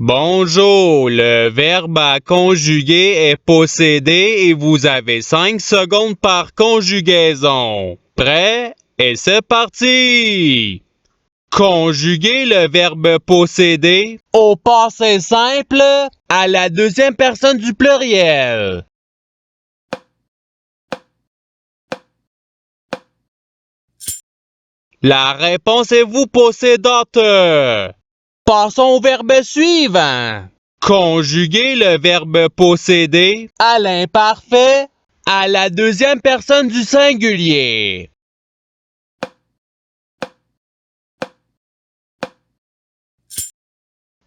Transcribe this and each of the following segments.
Bonjour, le verbe à conjuguer est possédé et vous avez 5 secondes par conjugaison. Prêt? Et c'est parti! Conjuguer le verbe posséder au passé simple à la deuxième personne du pluriel. La réponse est vous possédante. Passons au verbe suivant. Conjuguer le verbe posséder à l'imparfait à la deuxième personne du singulier.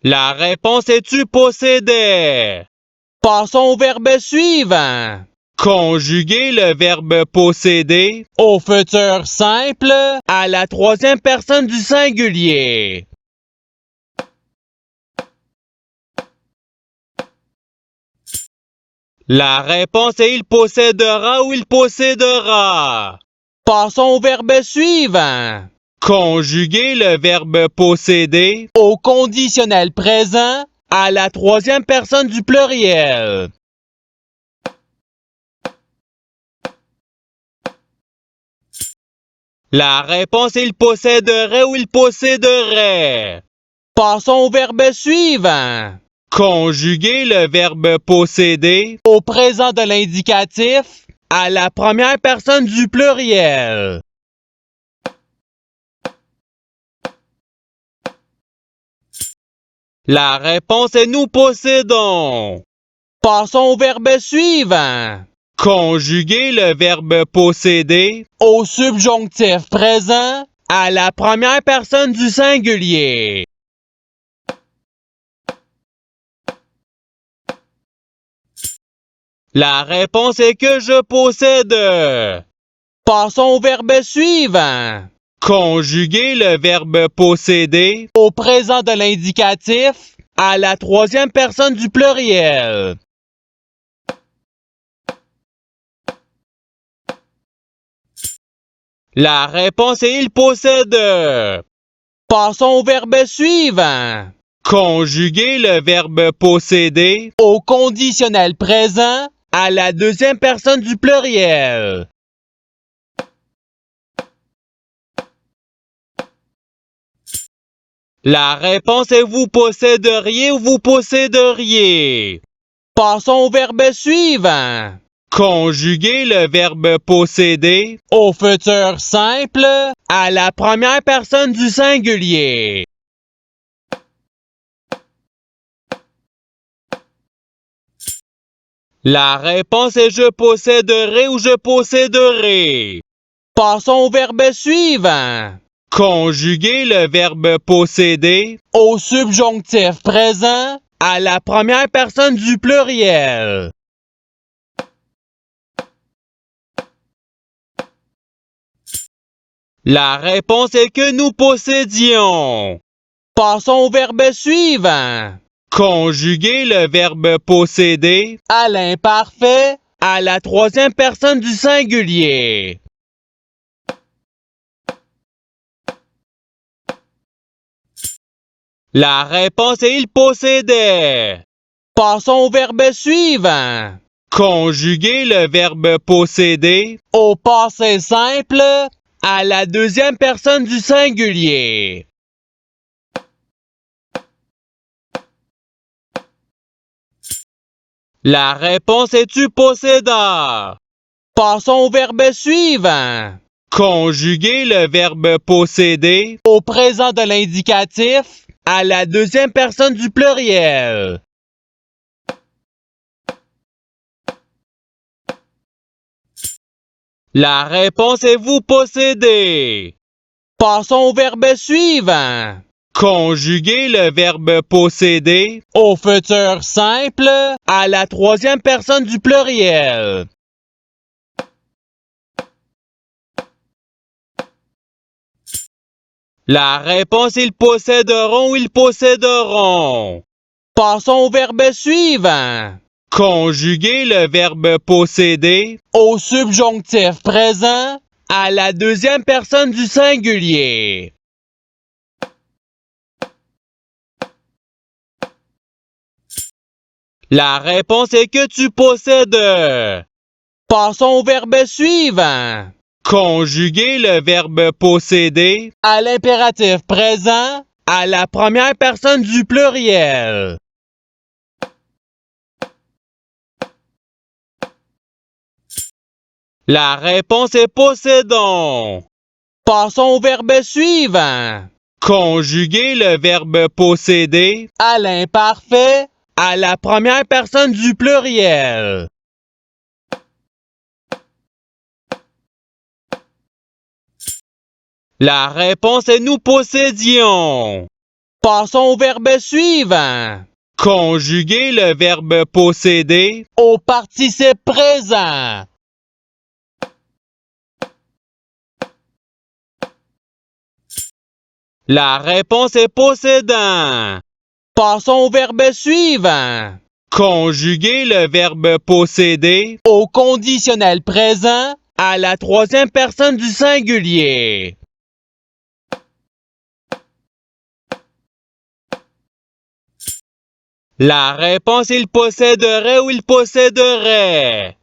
La réponse est tu possédais. Passons au verbe suivant. Conjuguer le verbe posséder au futur simple à la troisième personne du singulier. La réponse est il possédera ou il possédera. Passons au verbe suivant. Conjuguer le verbe posséder au conditionnel présent à la troisième personne du pluriel. La réponse est il posséderait ou il posséderait. Passons au verbe suivant. Conjuguer le verbe posséder au présent de l'indicatif à la première personne du pluriel. La réponse est nous possédons. Passons au verbe suivant. Conjuguer le verbe posséder au subjonctif présent à la première personne du singulier. La réponse est que je possède. Passons au verbe suivant. Conjuguer le verbe posséder au présent de l'indicatif à la troisième personne du pluriel. La réponse est il possède. Passons au verbe suivant. Conjuguer le verbe posséder au conditionnel présent à la deuxième personne du pluriel. La réponse est vous posséderiez ou vous posséderiez. Passons au verbe suivant. Conjuguer le verbe posséder au futur simple à la première personne du singulier. La réponse est je posséderai ou je posséderai. Passons au verbe suivant. Conjuguer le verbe posséder au subjonctif présent à la première personne du pluriel. La réponse est que nous possédions. Passons au verbe suivant. Conjuguer le verbe posséder à l'imparfait à la troisième personne du singulier. La réponse est il possédait. Passons au verbe suivant. Conjuguer le verbe posséder au passé simple à la deuxième personne du singulier. La réponse est tu possédas. Passons au verbe suivant. Conjuguer le verbe posséder au présent de l'indicatif à la deuxième personne du pluriel. La réponse est vous possédez. Passons au verbe suivant. Conjuguer le verbe posséder au futur simple à la troisième personne du pluriel. La réponse ils posséderont ou ils posséderont. Passons au verbe suivant. Conjuguer le verbe posséder au subjonctif présent à la deuxième personne du singulier. La réponse est que tu possèdes. Passons au verbe suivant. Conjuguer le verbe posséder à l'impératif présent à la première personne du pluriel. La réponse est possédons. Passons au verbe suivant. Conjuguer le verbe posséder à l'imparfait à la première personne du pluriel. La réponse est nous possédions. Passons au verbe suivant. Conjuguer le verbe posséder au participe présent. La réponse est possédant. Passons au verbe suivant. Conjuguer le verbe posséder au conditionnel présent à la troisième personne du singulier. La réponse il posséderait ou il posséderait.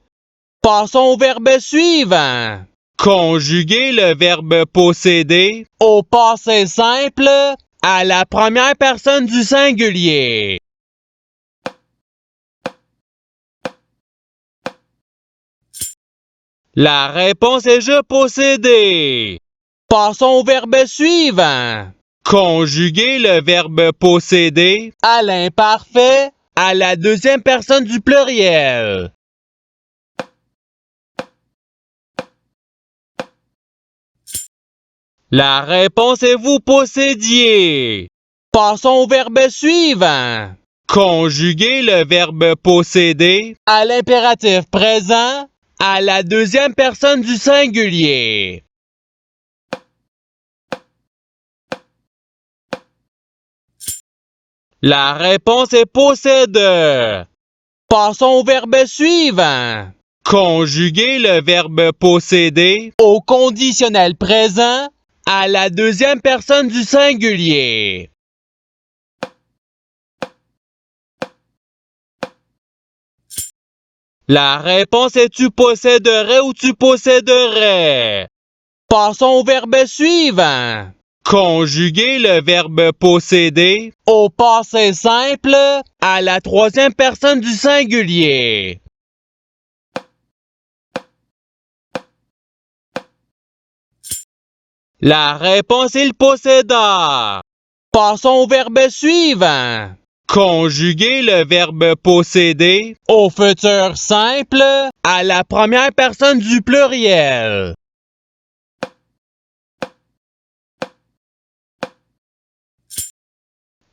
Passons au verbe suivant. Conjuguer le verbe posséder au passé simple à la première personne du singulier. La réponse est je possédais. Passons au verbe suivant. Conjuguer le verbe posséder à l'imparfait à la deuxième personne du pluriel. La réponse est vous possédiez. Passons au verbe suivant. Conjuguer le verbe posséder à l'impératif présent à la deuxième personne du singulier. La réponse est possède. Passons au verbe suivant. Conjuguer le verbe posséder au conditionnel présent à la deuxième personne du singulier. La réponse est tu posséderais ou tu posséderais. Passons au verbe suivant. Conjuguer le verbe posséder au passé simple à la troisième personne du singulier. La réponse il posséda. Passons au verbe suivant. Conjuguer le verbe posséder au futur simple à la première personne du pluriel.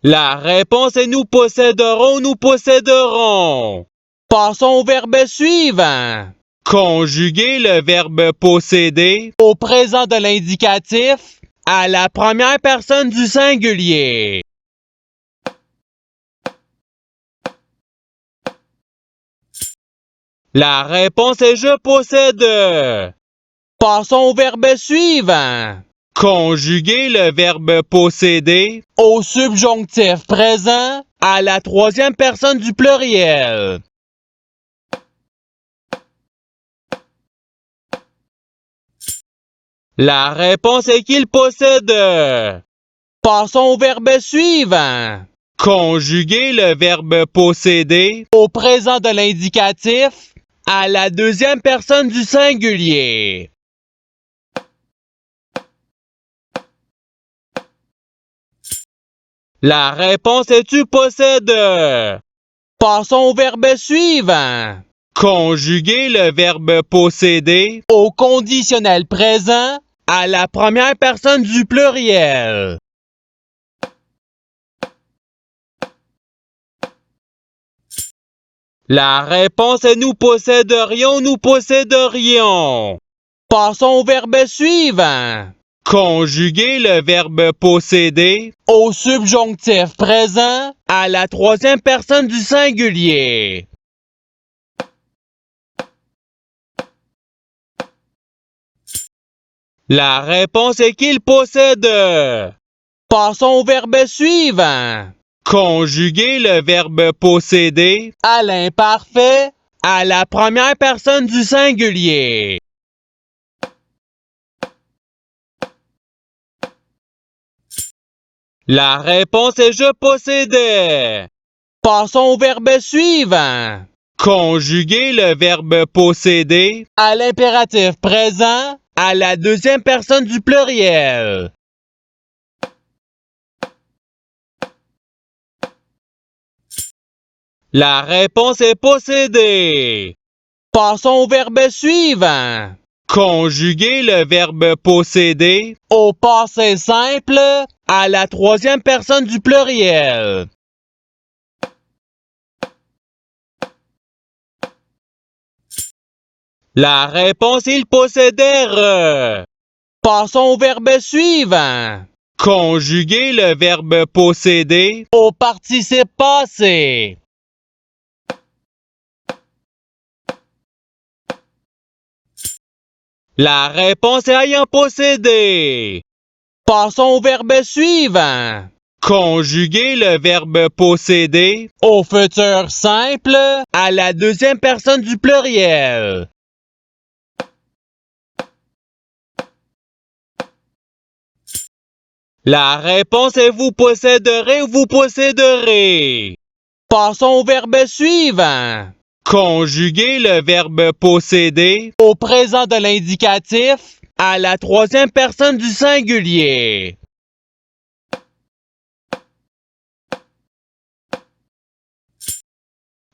La réponse est nous posséderons, nous posséderons. Passons au verbe suivant. Conjuguer le verbe posséder au présent de l'indicatif à la première personne du singulier. La réponse est je possède. Passons au verbe suivant. Conjuguer le verbe posséder au subjonctif présent à la troisième personne du pluriel. La réponse est qu'il possède. Passons au verbe suivant. Conjuguer le verbe posséder au présent de l'indicatif à la deuxième personne du singulier. La réponse est tu possèdes. Passons au verbe suivant. Conjuguer le verbe posséder au conditionnel présent à la première personne du pluriel. La réponse est nous posséderions, nous posséderions. Passons au verbe suivant. Conjuguer le verbe posséder au subjonctif présent à la troisième personne du singulier. La réponse est qu'il possède. Passons au verbe suivant. Conjuguer le verbe posséder à l'imparfait à la première personne du singulier. La réponse est je possédais. Passons au verbe suivant. Conjuguer le verbe posséder à l'impératif présent à la deuxième personne du pluriel. La réponse est posséder. Passons au verbe suivant. Conjuguer le verbe posséder au passé simple à la troisième personne du pluriel. La réponse est il possédèrent. Passons au verbe suivant. Conjuguer le verbe posséder au participe passé. La réponse est ayant possédé. Passons au verbe suivant. Conjuguer le verbe posséder au futur simple à la deuxième personne du pluriel. La réponse est vous posséderez ou vous posséderez. Passons au verbe suivant. Conjuguer le verbe posséder au présent de l'indicatif à la troisième personne du singulier.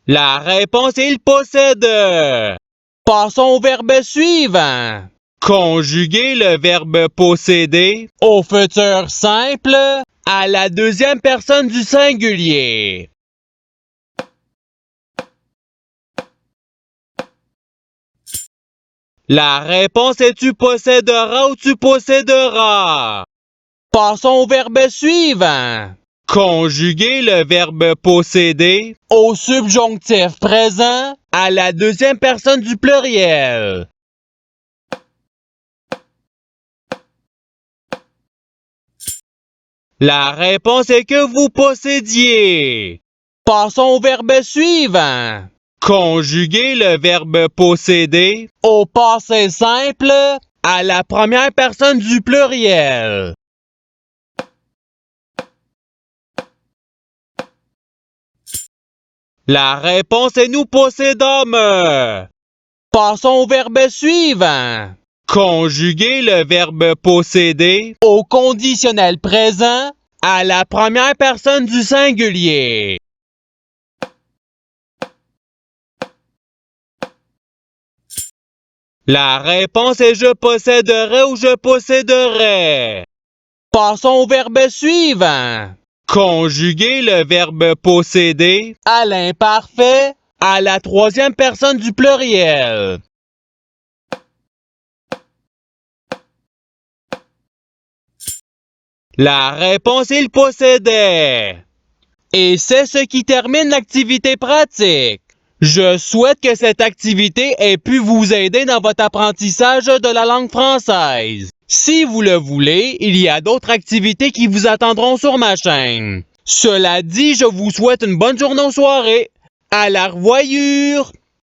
La réponse est il possède. Passons au verbe suivant. Conjuguer le verbe posséder au futur simple à la deuxième personne du singulier. La réponse est tu posséderas ou tu posséderas. Passons au verbe suivant. Conjuguer le verbe posséder au subjonctif présent à la deuxième personne du pluriel. La réponse est que vous possédiez. Passons au verbe suivant. Conjuguer le verbe posséder au passé simple à la première personne du pluriel. La réponse est nous possédâmes. Passons au verbe suivant. Conjuguer le verbe posséder au conditionnel présent à la première personne du singulier. La réponse est je posséderai ou je posséderai. Passons au verbe suivant. Conjuguer le verbe posséder à l'imparfait à la troisième personne du pluriel. La réponse est il possédait. Et c'est ce qui termine l'activité pratique. Je souhaite que cette activité ait pu vous aider dans votre apprentissage de la langue française. Si vous le voulez, il y a d'autres activités qui vous attendront sur ma chaîne. Cela dit, je vous souhaite une bonne journée ou soirée. À la revoyure!